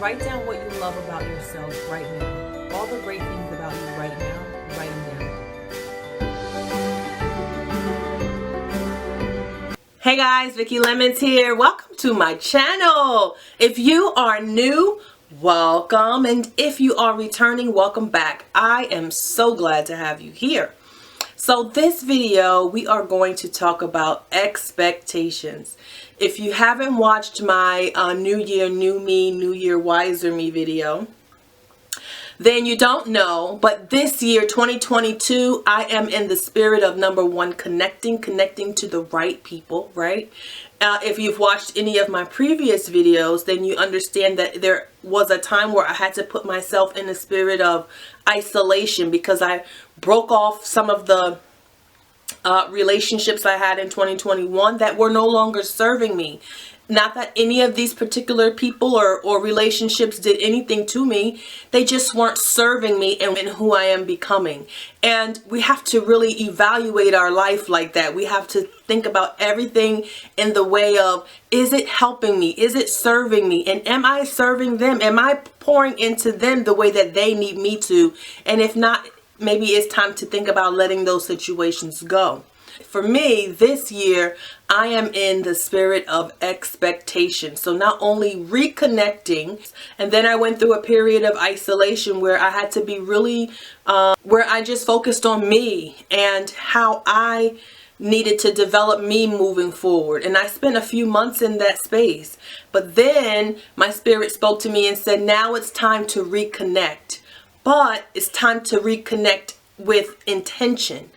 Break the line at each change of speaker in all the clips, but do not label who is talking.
Write down what you love about yourself right now. All the great things about you right now, write them down. Hey guys, Vicki Lemons here. Welcome to my channel. If you are new, welcome. And if you are returning, welcome back. I am so glad to have you here. So this video, we are going to talk about expectations. If you haven't watched my New Year, New Me, New Year, Wiser Me video, then you don't know, but this year, 2022, I am in the spirit of number one, connecting to the right people, right? If you've watched any of my previous videos, then you understand that there was a time where I had to put myself in the spirit of isolation because I broke off some of the relationships I had in 2021 that were no longer serving me. Not that any of these particular people or relationships did anything to me. They just weren't serving me and who I am becoming. And we have to really evaluate our life like that. We have to think about everything in the way of, is it helping me? Is it serving me? And am I serving them? Am I pouring into them the way that they need me to? And if not, maybe it's time to think about letting those situations go. For me, this year, I am in the spirit of expectation. So not only reconnecting, and then I went through a period of isolation where I had to be really, where I just focused on me and how I needed to develop me moving forward. And I spent a few months in that space. But then my spirit spoke to me and said, now it's time to reconnect. But it's time to reconnect with intention.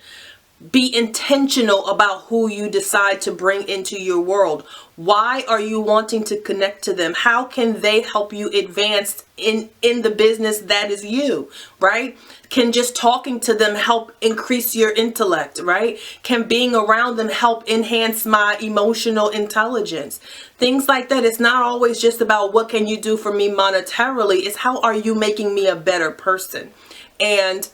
Be intentional about who you decide to bring into your world. Why are you wanting to connect to them? How can they help you advance in the business that is you, right? Can just talking to them help increase your intellect, right? Can being around them help enhance my emotional intelligence? Things like that. It's not always just about what can you do for me monetarily. It's how are you making me a better person? And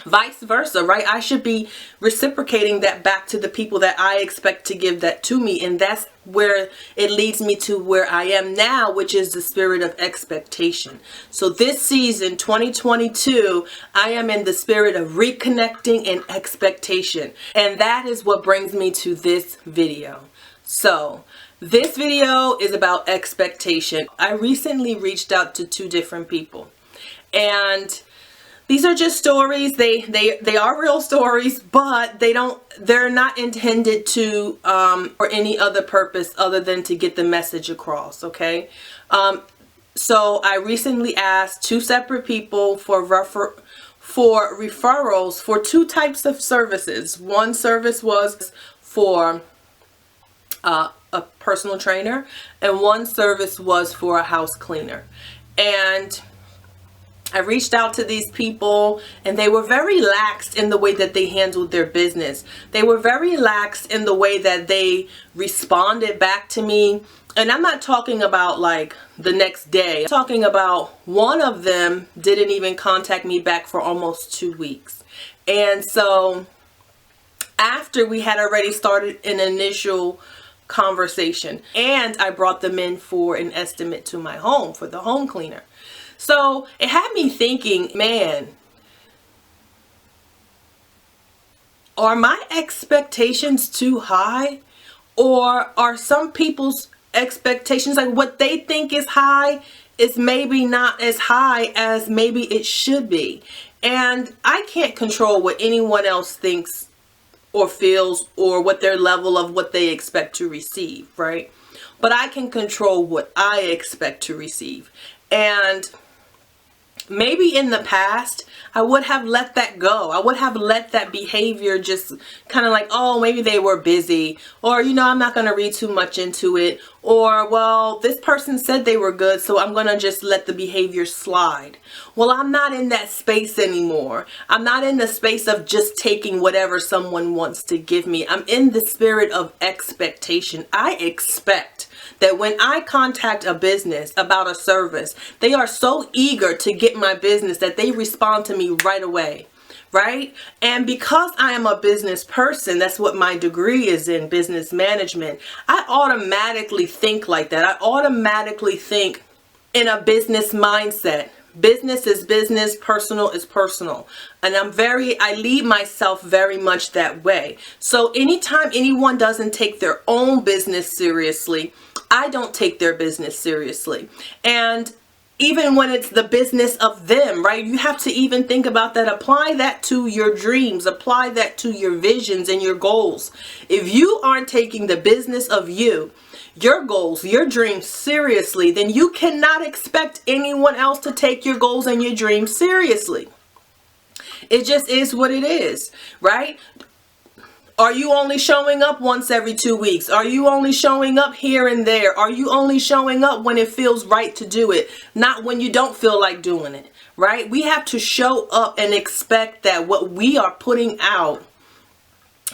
vice versa, right? I should be reciprocating that back to the people that I expect to give that to me. And that's where it leads me to where I am now, which is the spirit of expectation. So this season, 2022, I am in the spirit of reconnecting and expectation. And that is what brings me to this video. So this video is about expectation. I recently reached out to 2 different people, and these are just stories. They are real stories, but they're not intended to for any other purpose other than to get the message across, okay? So I recently asked 2 separate people for referrals for 2 types of services. One service was for a personal trainer, and one service was for a house cleaner. And I reached out to these people, and they were very lax in the way that they handled their business. They were very lax in the way that they responded back to me. And I'm not talking about like the next day. I'm talking about one of them didn't even contact me back for almost 2 weeks. And so after we had already started an initial conversation, and I brought them in for an estimate to my home for the home cleaner. So it had me thinking, man, are my expectations too high? Or are some people's expectations, like what they think is high, is maybe not as high as maybe it should be? And I can't control what anyone else thinks or feels or what their level of what they expect to receive, right? But I can control what I expect to receive. And maybe in the past, I would have let that go. I would have let that behavior just kind of like, oh, maybe they were busy, or, you know, I'm not going to read too much into it, or, well, this person said they were good, so I'm going to just let the behavior slide. Well, I'm not in that space anymore. I'm not in the space of just taking whatever someone wants to give me. I'm in the spirit of expectation. I expect that when I contact a business about a service, they are so eager to get my business that they respond to me right away, right? And because I am a business person, that's what my degree is in, business management, I automatically think like that. I automatically think in a business mindset. Business is business, personal is personal. And I lead myself very much that way. So anytime anyone doesn't take their own business seriously, I don't take their business seriously. And even when it's the business of them, right? You have to even think about that. Apply that to your dreams. Apply that to your visions and your goals. If you aren't taking the business of you, your goals, your dreams seriously, then you cannot expect anyone else to take your goals and your dreams seriously. It just is what it is, right? Are you only showing up once every 2 weeks? Are you only showing up here and there? Are you only showing up when it feels right to do it, not when you don't feel like doing it, right? We have to show up and expect that what we are putting out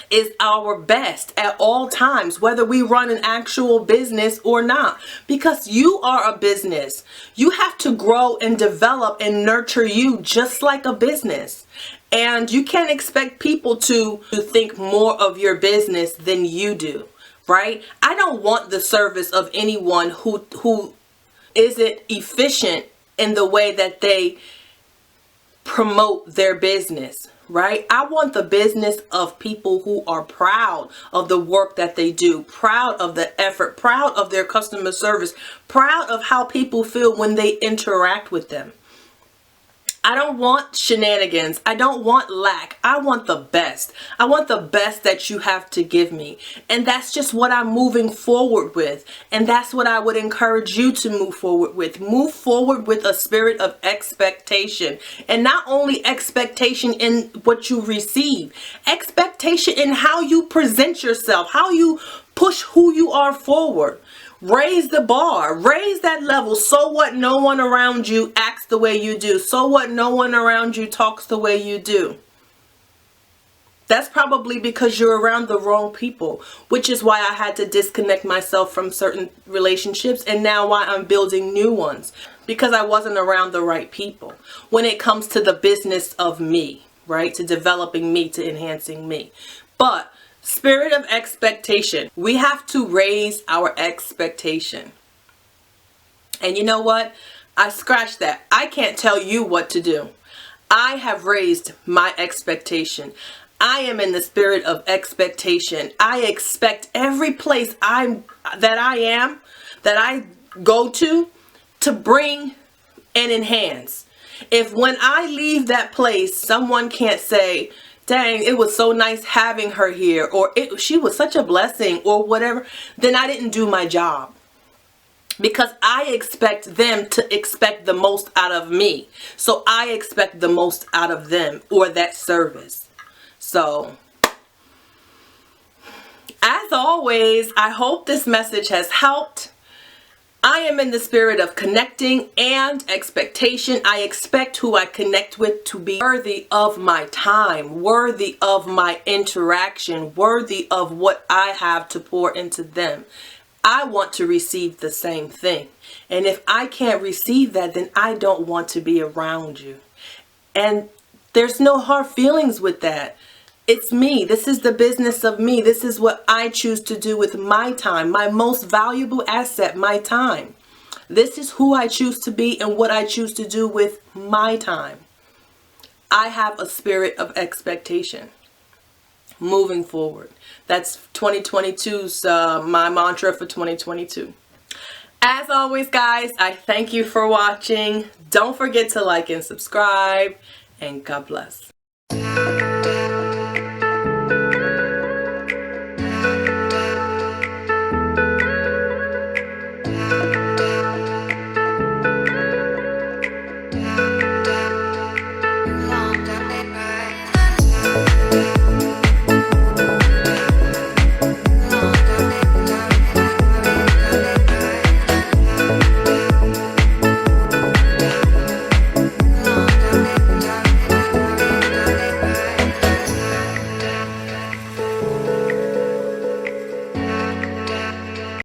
is our best at all times, whether we run an actual business or not, because you are a business. You have to grow and develop and nurture you just like a business. And you can't expect people to think more of your business than you do, right? I don't want the service of anyone who isn't efficient in the way that they promote their business, right? I want the business of people who are proud of the work that they do, proud of the effort, proud of their customer service, proud of how people feel when they interact with them. I don't want shenanigans. I don't want lack. I want the best. I want the best that you have to give me. And that's just what I'm moving forward with. And that's what I would encourage you to move forward with. Move forward with a spirit of expectation. And not only expectation in what you receive, expectation in how you present yourself, how you push who you are forward. Raise the bar, raise that level. So what no one around you acts the way you do. So what no one around you talks the way you do. That's probably because you're around the wrong people, which is why I had to disconnect myself from certain relationships, and now why I'm building new ones, because I wasn't around the right people when it comes to the business of me, right? To developing me, to enhancing me. But spirit of expectation. We have to raise our expectation. And you know what? I scratched that. I can't tell you what to do. I have raised my expectation. I am in the spirit of expectation. I expect every place that I go to bring and enhance. If when I leave that place, someone can't say, dang, it was so nice having her here, or she was such a blessing, or whatever, then I didn't do my job. Because I expect them to expect the most out of me. So I expect the most out of them, or that service. So, as always, I hope this message has helped. I am in the spirit of connecting and expectation. I expect who I connect with to be worthy of my time, worthy of my interaction, worthy of what I have to pour into them. I want to receive the same thing. And if I can't receive that, then I don't want to be around you. And there's no hard feelings with that. It's me. This is the business of me. This is what I choose to do with my time, my most valuable asset, my time. This is who I choose to be and what I choose to do with my time. I have a spirit of expectation moving forward. That's 2022's my mantra for 2022. As always, guys, I thank you for watching. Don't forget to like and subscribe, and God bless.